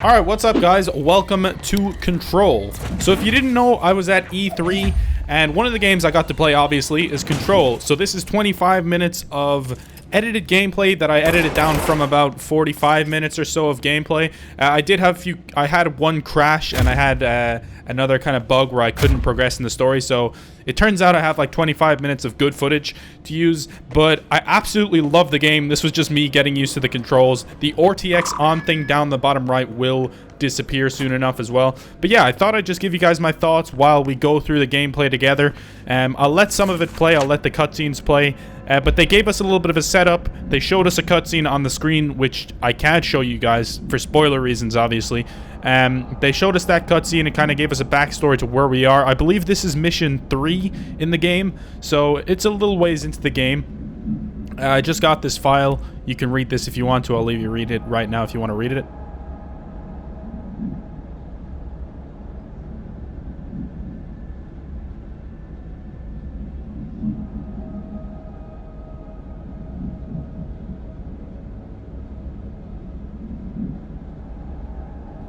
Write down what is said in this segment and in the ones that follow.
Alright, what's up guys? Welcome to Control. So if you didn't know, I was at E3, and one of the games I got to play, obviously, is Control. So this is 25 minutes of edited gameplay that I edited down from about 45 minutes or so of gameplay. I had one crash, and I had another kind of bug where I couldn't progress in the story, so it turns out I have like 25 minutes of good footage to use, but I absolutely love the game. This was just me getting used to the controls. The RTX on thing down the bottom right will disappear soon enough as well. But yeah, I thought I'd just give you guys my thoughts while we go through the gameplay together. I'll let some of it play, I'll let the cutscenes play, but they gave us a little bit of a setup. They showed us a cutscene on the screen, which I can't show you guys for spoiler reasons, obviously. They showed us that cutscene and kind of gave us a backstory to where we are. I believe this is mission 3 in the game, so it's a little ways into the game. I just got this file. You can read this if you want to. I'll leave you read it right now if you want to read it.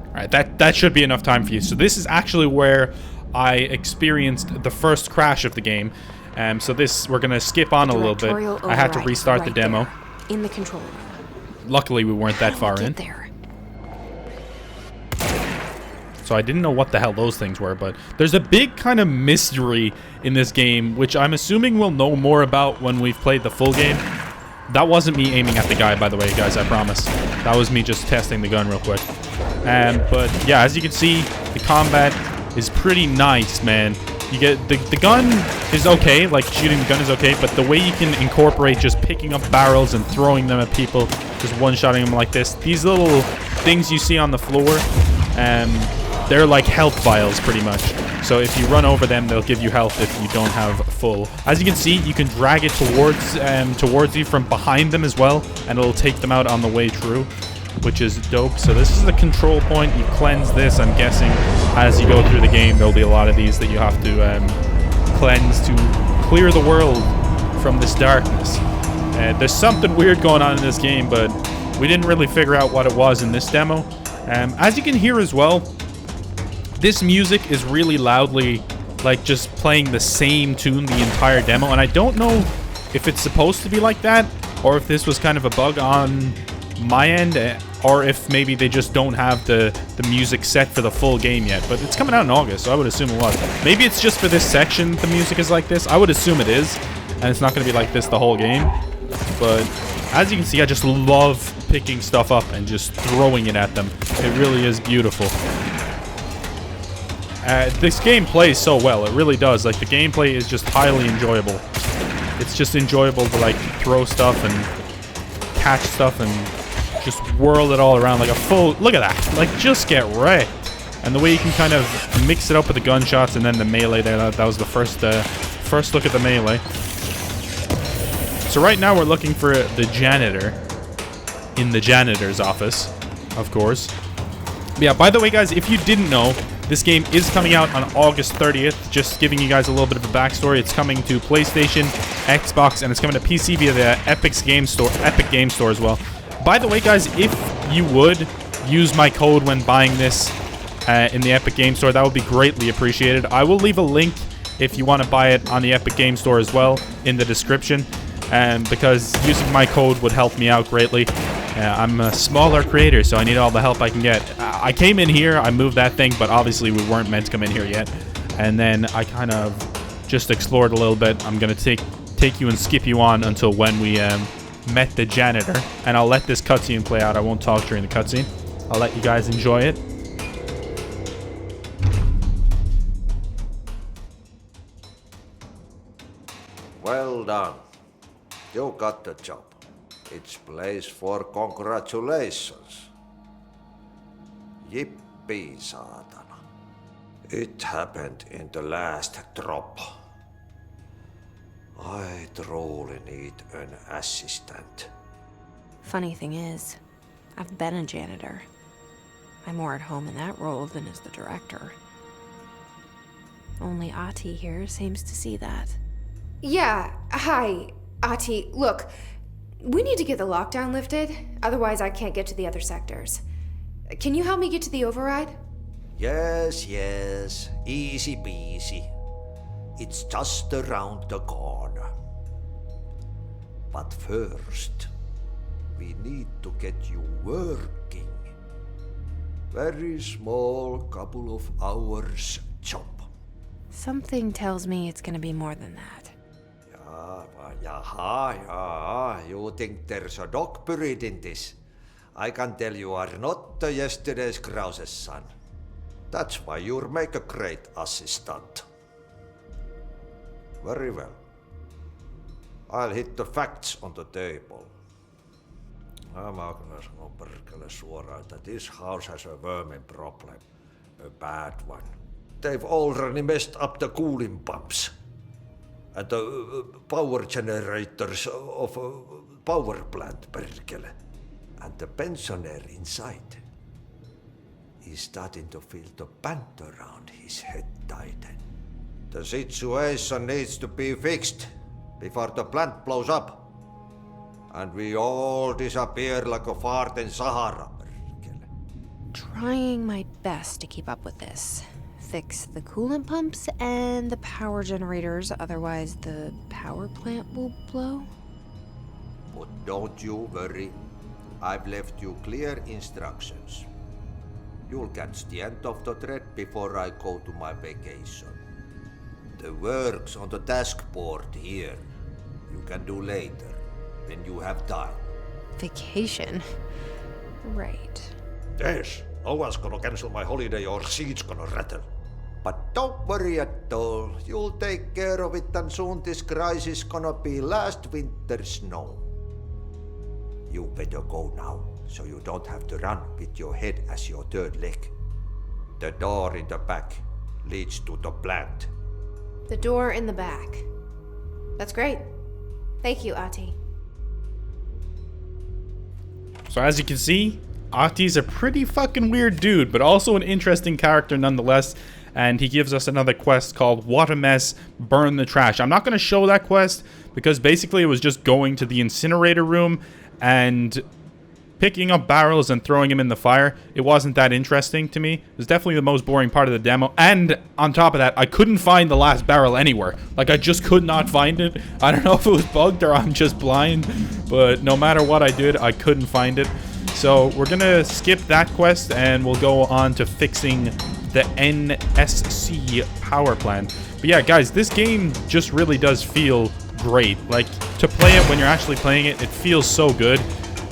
Alright, that should be enough time for you. So this is actually where I experienced the first crash of the game. So we're gonna skip on a little bit. I had to restart the demo. In the control room. Luckily, we weren't that far in. So I didn't know what the hell those things were, but there's a big kind of mystery in this game, which I'm assuming we'll know more about when we've played the full game. That wasn't me aiming at the guy, by the way, guys, I promise. That was me just testing the gun real quick. But yeah, as you can see, the combat is pretty nice, man. You get the gun is okay, like shooting the gun is okay, but the way you can incorporate just picking up barrels and throwing them at people, just one-shotting them like this. These little things you see on the floor, they're like health vials pretty much. So if you run over them, they'll give you health if you don't have full. As you can see, you can drag it towards you from behind them as well, and it'll take them out on the way through, which is dope. So this is the control point. You cleanse this, I'm guessing, as you go through the game. There'll be a lot of these that you have to cleanse to clear the world from this darkness. There's something weird going on in this game, but we didn't really figure out what it was in this demo. As you can hear as well, this music is really loudly, like, just playing the same tune the entire demo, and I don't know if it's supposed to be like that, or if this was kind of a bug on my end, or if maybe they just don't have the music set for the full game yet. But it's coming out in August, so I would assume it was. Maybe it's just for this section the music is like this. I would assume it is, and it's not going to be like this the whole game. But as you can see, I just love picking stuff up and just throwing it at them. It really is beautiful. This game plays so well, it really does. Like, the gameplay is just highly enjoyable. It's just enjoyable to, like, throw stuff and catch stuff and just whirl it all around like a full... Look at that! Like, just get wrecked! And the way you can kind of mix it up with the gunshots and then the melee there, that was the first look at the melee. So right now we're looking for the janitor in the janitor's office, of course. But yeah, by the way, guys, if you didn't know, this game is coming out on August 30th. Just giving you guys a little bit of a backstory. It's coming to PlayStation, Xbox, and it's coming to PC via the Epic Game Store as well. By the way, guys, if you would use my code when buying this in the Epic Game Store, that would be greatly appreciated. I will leave a link if you want to buy it on the Epic Game Store as well in the description, because using my code would help me out greatly. I'm a smaller creator, so I need all the help I can get. I came in here, I moved that thing, but obviously we weren't meant to come in here yet. And then I kind of just explored a little bit. I'm going to take you and skip you on until when we met the janitor. And I'll let this cutscene play out. I won't talk during the cutscene. I'll let you guys enjoy it. Well done. You got the job. It's place for congratulations. Yippee, saatana. It happened in the last drop. I truly need an assistant. Funny thing is, I've been a janitor. I'm more at home in that role than as the director. Only Ahti here seems to see that. Yeah, hi, Ahti. Look, we need to get the lockdown lifted, otherwise I can't get to the other sectors. Can you help me get to the override? Yes, yes. Easy peasy. It's just around the corner. But first, we need to get you working. Very small, couple of hours job. Something tells me it's gonna be more than that. Yeah. You think there's a dog buried in this? I can tell you are not yesterday's Krause's son. That's why you'll make a great assistant. Very well. I'll hit the facts on the table. Mä kyllä sanon perkele suoraan, että this house has a vermin problem. A bad one. They've already messed up the cooling pumps. And the power generators of a power plant, perkele. And the pensioner inside is starting to feel the band around his head tighten. The situation needs to be fixed before the plant blows up. And we all disappear like a fart in Sahara. Trying my best to keep up with this. Fix the coolant pumps and the power generators, otherwise the power plant will blow. But don't you worry. I've left you clear instructions. You'll catch the end of the thread before I go to my vacation. The work's on the task board here. You can do later, when you have time. Vacation? Right. Yes, no one's gonna cancel my holiday or seat's gonna rattle. But don't worry at all. You'll take care of it and soon this crisis gonna be last winter's snow. You better go now, so you don't have to run with your head as your third leg. The door in the back leads to the plant. The door in the back. That's great. Thank you, Ahti. So as you can see, Ahti's a pretty fucking weird dude, but also an interesting character nonetheless. And he gives us another quest called What a Mess, Burn the Trash. I'm not going to show that quest because basically it was just going to the incinerator room and picking up barrels and throwing them in the fire. It wasn't that interesting to me. It was definitely the most boring part of the demo. And on top of that, I couldn't find the last barrel anywhere. Like, I just could not find it. I don't know if it was bugged or I'm just blind, but no matter what I did, I couldn't find it. So we're going to skip that quest and we'll go on to fixing the NSC power plant. But yeah, guys, this game just really does feel great. Like, to play it when you're actually playing it, it feels so good.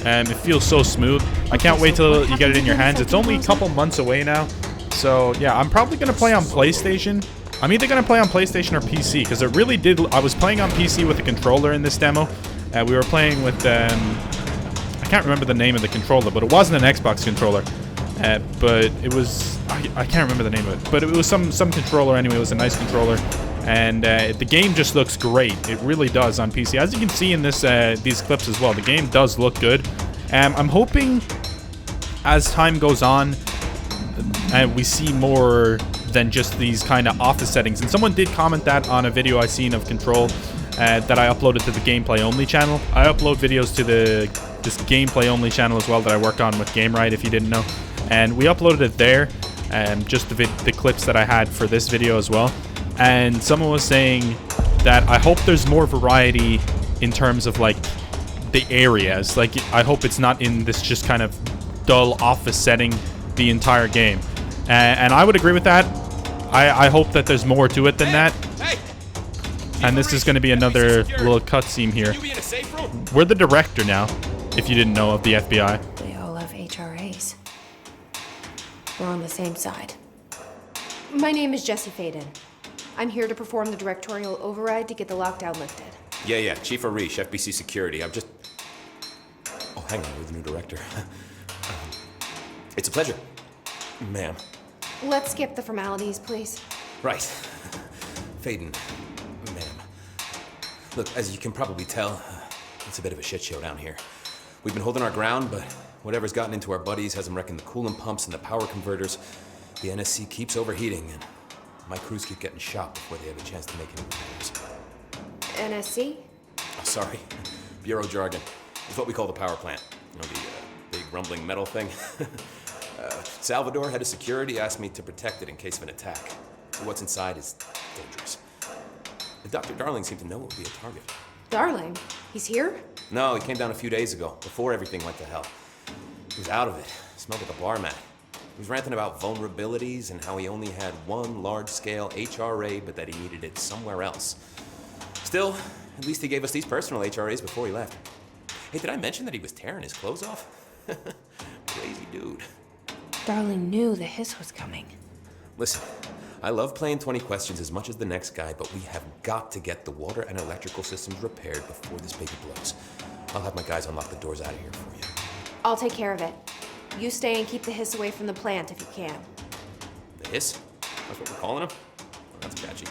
It feels so smooth. I can't wait till you get it in your hands. It's only a couple months away now. So yeah, I'm probably going to play on PlayStation. I'm either going to play on PlayStation or PC, because it really did... I was playing on PC with a controller in this demo. We were playing with... I can't remember the name of the controller, but it wasn't an Xbox controller. But it was... I can't remember the name of it. But it was some controller anyway. It was a nice controller. And the game just looks great. It really does on PC. As you can see in this these clips as well, the game does look good. I'm hoping as time goes on, we see more than just these kind of office settings. And someone did comment that on a video I seen of Control that I uploaded to the Gameplay Only channel. I upload videos to this Gameplay Only channel as well that I work on with GameRide, if you didn't know. And we uploaded it there, just the clips that I had for this video as well. And someone was saying that I hope there's more variety in terms of, like, the areas. Like, I hope it's not in this just kind of dull office setting the entire game. And I would agree with that. I hope that there's more to it than that. And this is going to be another little cutscene here. We're the director now, if you didn't know, of the FBI. They all have HRAs. We're on the same side. My name is Jesse Faden. I'm here to perform the directorial override to get the lockdown lifted. Yeah, Chief Arish, FBC Security. I'm just... Oh, hang on, you're the new director. It's a pleasure, ma'am. Let's skip the formalities, please. Right. Faden, ma'am. Look, as you can probably tell, it's a bit of a shit show down here. We've been holding our ground, but whatever's gotten into our buddies has them wrecking the coolant pumps and the power converters. The NSC keeps overheating, and my crews keep getting shot before they have a chance to make any repairs. NSC? Oh, sorry. Bureau jargon. It's what we call the power plant. You know, the big rumbling metal thing. Salvador, head of security, asked me to protect it in case of an attack. What's inside is dangerous. If Dr. Darling seemed to know it would be a target. Darling, he's here? No, he came down a few days ago, before everything went to hell. He was out of it. Smelled like a bar mat. He was ranting about vulnerabilities and how he only had one large-scale HRA, but that he needed it somewhere else. Still, at least he gave us these personal HRAs before he left. Hey, did I mention that he was tearing his clothes off? Crazy dude. Darling knew the hiss was coming. Listen, I love playing 20 questions as much as the next guy, but we have got to get the water and electrical systems repaired before this baby blows. I'll have my guys unlock the doors out of here for you. I'll take care of it. You stay and keep the hiss away from the plant if you can. The hiss? That's what we're calling him? Oh, that's catchy.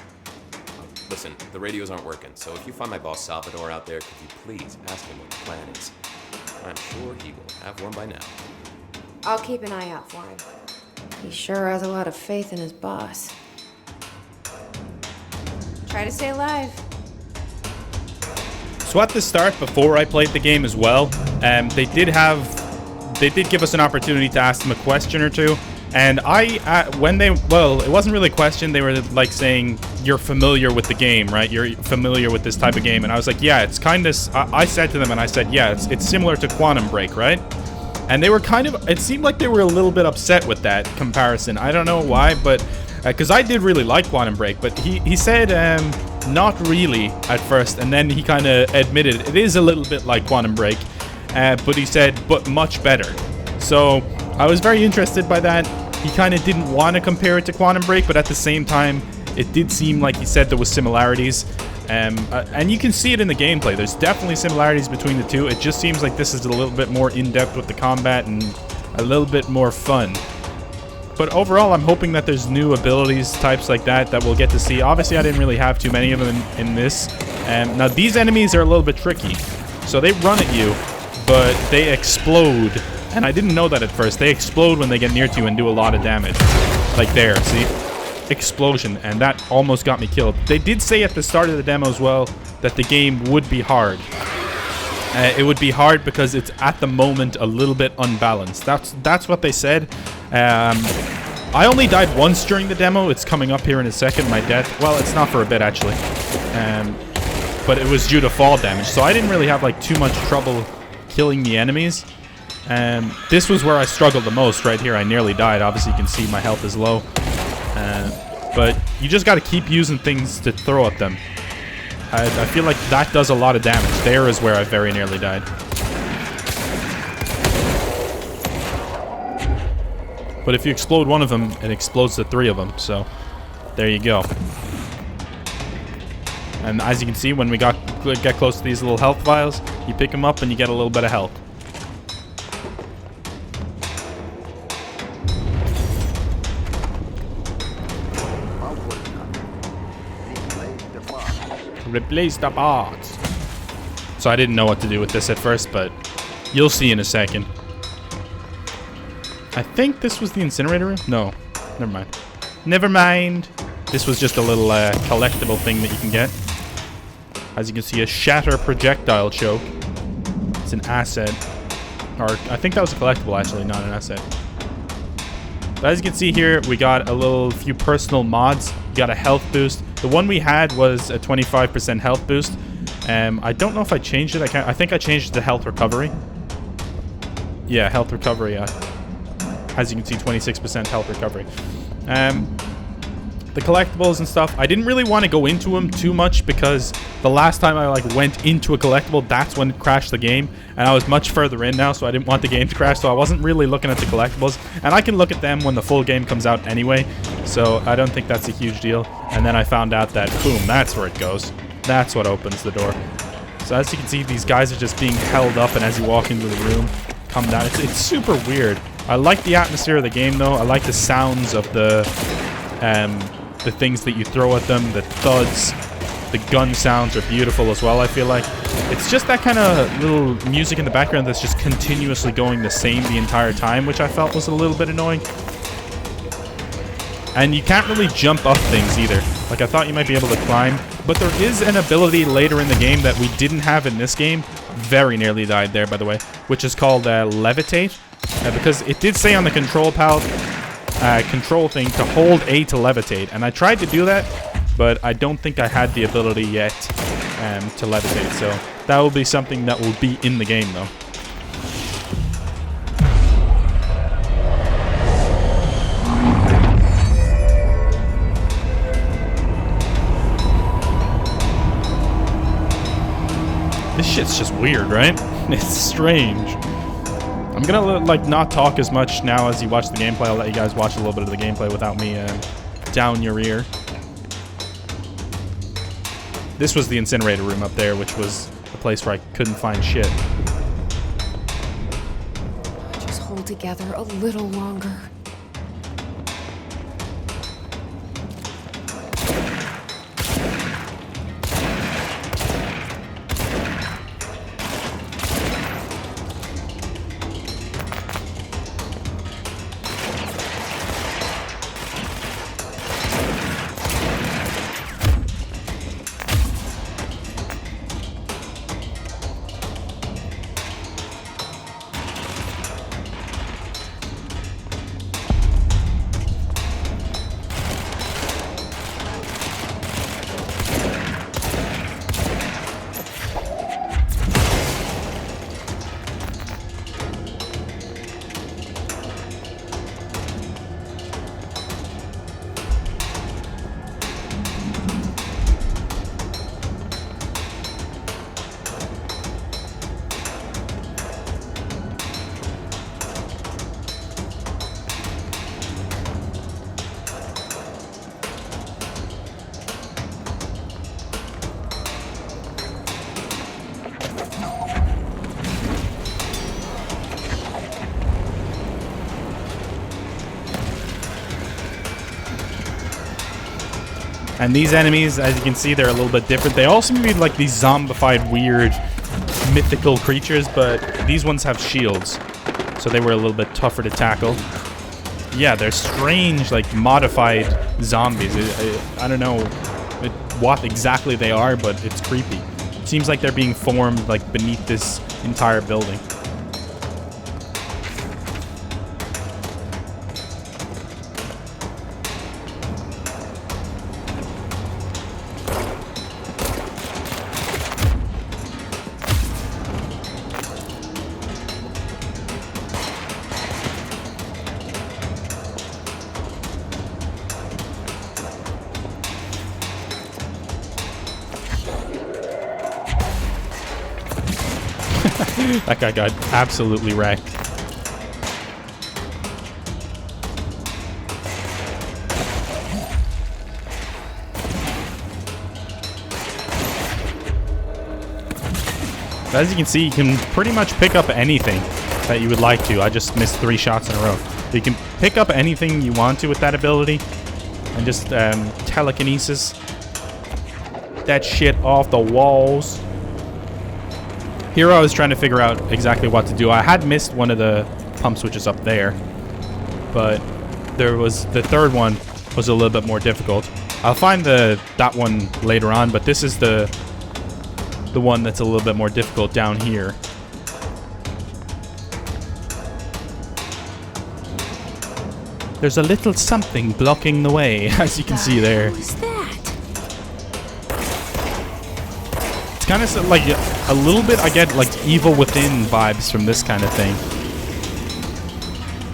Listen, the radios aren't working, so if you find my boss Salvador out there, could you please ask him what the plan is? I'm sure he will have one by now. I'll keep an eye out for him. He sure has a lot of faith in his boss. Try to stay alive. So at the start, before I played the game as well, they did give us an opportunity to ask them a question or two. And it wasn't really a question. They were like saying, you're familiar with the game, right? You're familiar with this type of game. And I was like, yeah, it's kind of, I said to them, and I said, yeah, it's similar to Quantum Break, right? And they were it seemed like they were a little bit upset with that comparison. I don't know why, but, because I did really like Quantum Break, but he said, not really at first. And then he kind of admitted it is a little bit like Quantum Break, but he said, but much better. So I was very interested by that. He kind of didn't want to compare it to Quantum Break, but at the same time, it did seem like he said there was similarities. And you can see it in the gameplay. There's definitely similarities between the two. It just seems like this is a little bit more in-depth with the combat and a little bit more fun. But overall, I'm hoping that there's new abilities, types like that we'll get to see. Obviously, I didn't really have too many of them in this. Now, these enemies are a little bit tricky. So they run at you, but they explode. And I didn't know that at first. They explode when they get near to you and do a lot of damage. Like there, see? Explosion, and that almost got me killed. They did say at the start of the demo as well that the game would be hard. It would be hard because it's at the moment a little bit unbalanced. That's what they said. I only died once during the demo. It's coming up here in a second, my death. Well, it's not for a bit actually. But it was due to fall damage, so I didn't really have like too much trouble killing the enemies. This was where I struggled the most right here. I nearly died. Obviously you can see my health is low. But you just got to keep using things to throw at them. I feel like that does a lot of damage. There is where I very nearly died. But if you explode one of them, it explodes the three of them. So there you go. And as you can see, when we get close to these little health vials, you pick them up and you get a little bit of health. Replace the parts. So I didn't know what to do with this at first, but you'll see in a second. I think this was the incinerator room? No, never mind. Never mind. This was just a little collectible thing that you can get. As you can see, a shatter projectile choke. It's an asset. Or I think that was a collectible actually, not an asset. But as you can see here, we got a few personal mods. You got a health boost. The one we had was a 25% health boost. I don't know if I changed it. I think I changed it to health recovery. Yeah, health recovery. As you can see, 26% health recovery. The collectibles and stuff, I didn't really want to go into them too much because the last time I went into a collectible, that's when it crashed the game, and I was much further in now, so I didn't want the game to crash, so I wasn't really looking at the collectibles, and I can look at them when the full game comes out anyway, so I don't think that's a huge deal. And then I found out that, boom, that's where it goes. That's what opens the door. So as you can see, these guys are just being held up, and as you walk into the room, come down. It's super weird. I like the atmosphere of the game, though. I like the sounds of the things that you throw at them, the thuds. The gun sounds are beautiful as well, I feel like. It's just that kind of little music in the background that's just continuously going the same the entire time, which I felt was a little bit annoying. And you can't really jump up things either. Like, I thought you might be able to climb. But there is an ability later in the game that we didn't have in this game. Very nearly died there, by the way. Which is called Levitate. because it did say on the control control thing to hold A to levitate, and I tried to do that, but I don't think I had the ability yet to levitate, so that will be something that will be in the game though. This shit's just weird, right? It's strange. I'm gonna like not talk as much now as you watch the gameplay. I'll let you guys watch a little bit of the gameplay without me down your ear. This was the incinerator room up there, which was the place where I couldn't find shit. Just hold together a little longer. And these enemies, as you can see, they're a little bit different. They all seem to be like these zombified, weird, mythical creatures, but these ones have shields, so they were a little bit tougher to tackle. Yeah, they're strange, like, modified zombies. I don't know what exactly they are, but it's creepy. It seems like they're being formed, like, beneath this entire building. That guy got absolutely wrecked. As you can see, you can pretty much pick up anything that you would like to. I just missed 3 shots in a row. You can pick up anything you want to with that ability and just telekinesis that shit off the walls. Here I was trying to figure out exactly what to do. I had missed one of the pump switches up there, but there was the third one was a little bit more difficult. I'll find that one later on, but this is the one that's a little bit more difficult down here. There's a little something blocking the way, as you can see there. What was that? It's kind of like a little bit, I get like Evil Within vibes from this kind of thing.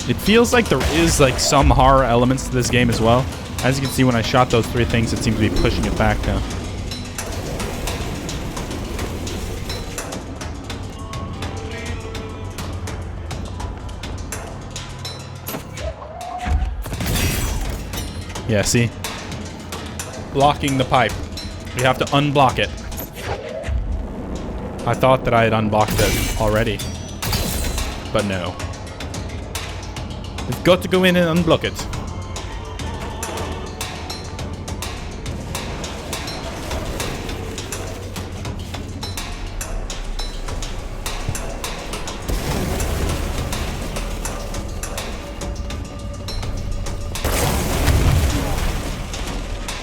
It feels like there is like some horror elements to this game as well. As you can see, when I shot those 3 things, it seemed to be pushing it back now. Yeah, see? Blocking the pipe. We have to unblock it. I thought that I had unblocked it already, but no. We've got to go in and unblock it.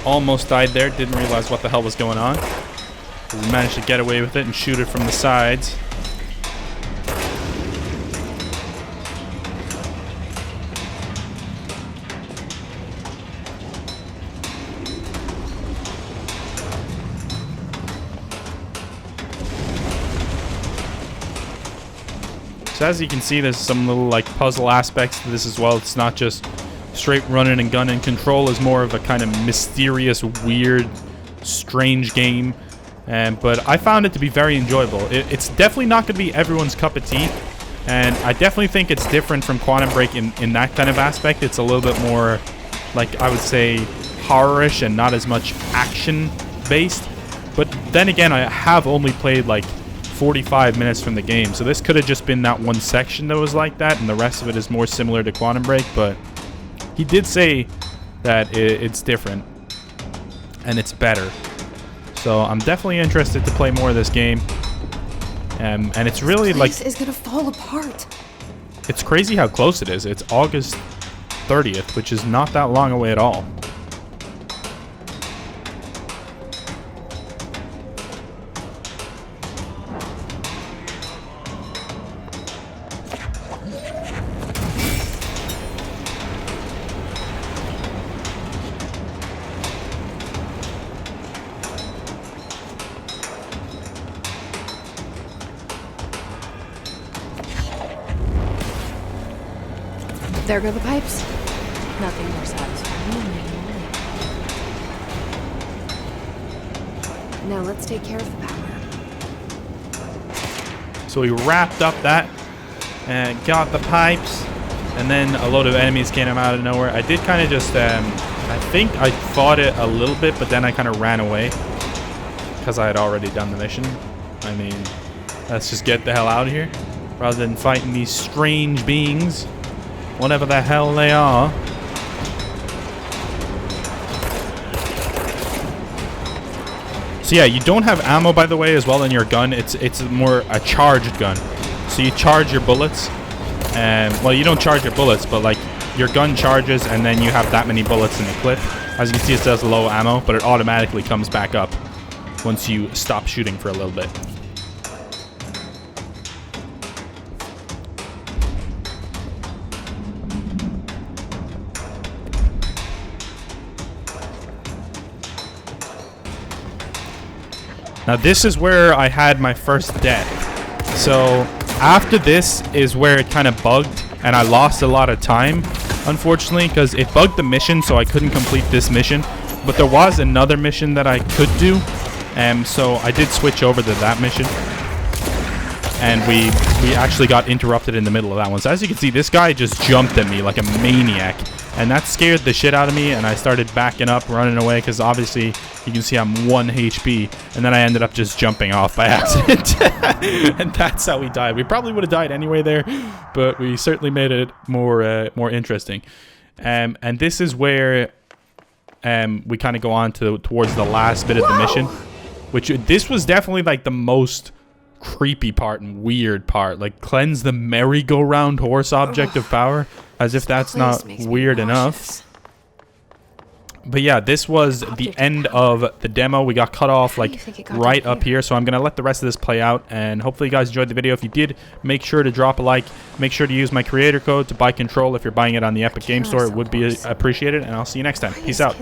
Almost died there, didn't realize what the hell was going on. We managed to get away with it and shoot it from the sides. So as you can see, there's some little like puzzle aspects to this as well. It's not just straight running and gun, and Control is more of a kind of mysterious, weird, strange game. But I found it to be very enjoyable. It's definitely not going to be everyone's cup of tea, and I definitely think it's different from Quantum Break in that kind of aspect. It's a little bit more, like, I would say, horror-ish and not as much action-based. But then again, I have only played like 45 minutes from the game, so this could have just been that one section that was like that, and the rest of it is more similar to Quantum Break. But he did say that it's different and it's better. So I'm definitely interested to play more of this game. And it's really like... This place is gonna fall apart. It's crazy how close it is. It's August 30th, which is not that long away at all. There go the pipes. Nothing more satisfying. Now let's take care of the power. So we wrapped up that and got the pipes, and then a load of enemies came out of nowhere. I did kind of just, I think I fought it a little bit, but then I kind of ran away because I had already done the mission. I mean, let's just get the hell out of here rather than fighting these strange beings, whatever the hell they are. So yeah, you don't have ammo, by the way, as well in your gun. It's more a charged gun. So you charge your bullets, and well, you don't charge your bullets, but like your gun charges, and then you have that many bullets in the clip. As you can see, it says low ammo, but it automatically comes back up once you stop shooting for a little bit. Now this is where I had my first death. So after this is where it kind of bugged and I lost a lot of time, unfortunately, because it bugged the mission, so I couldn't complete this mission. But there was another mission that I could do, so I did switch over to that mission. And we actually got interrupted in the middle of that one. So as you can see, this guy just jumped at me like a maniac. And that scared the shit out of me, and I started backing up, running away, because obviously you can see I'm 1 HP, and then I ended up just jumping off by accident. And that's how we died. We probably would have died anyway there, but we certainly made it more interesting. And this is where we kind of go on towards the last bit of the mission, which this was definitely like the most creepy part and weird part. Like, cleanse the merry-go-round horse object of power. As if that's not weird enough. But yeah, this was the end of the demo. We got cut off like right up here. So I'm going to let the rest of this play out. And hopefully you guys enjoyed the video. If you did, make sure to drop a like. Make sure to use my creator code to buy Control if you're buying it on the Epic Game Store. It would be appreciated. And I'll see you next time. Peace out.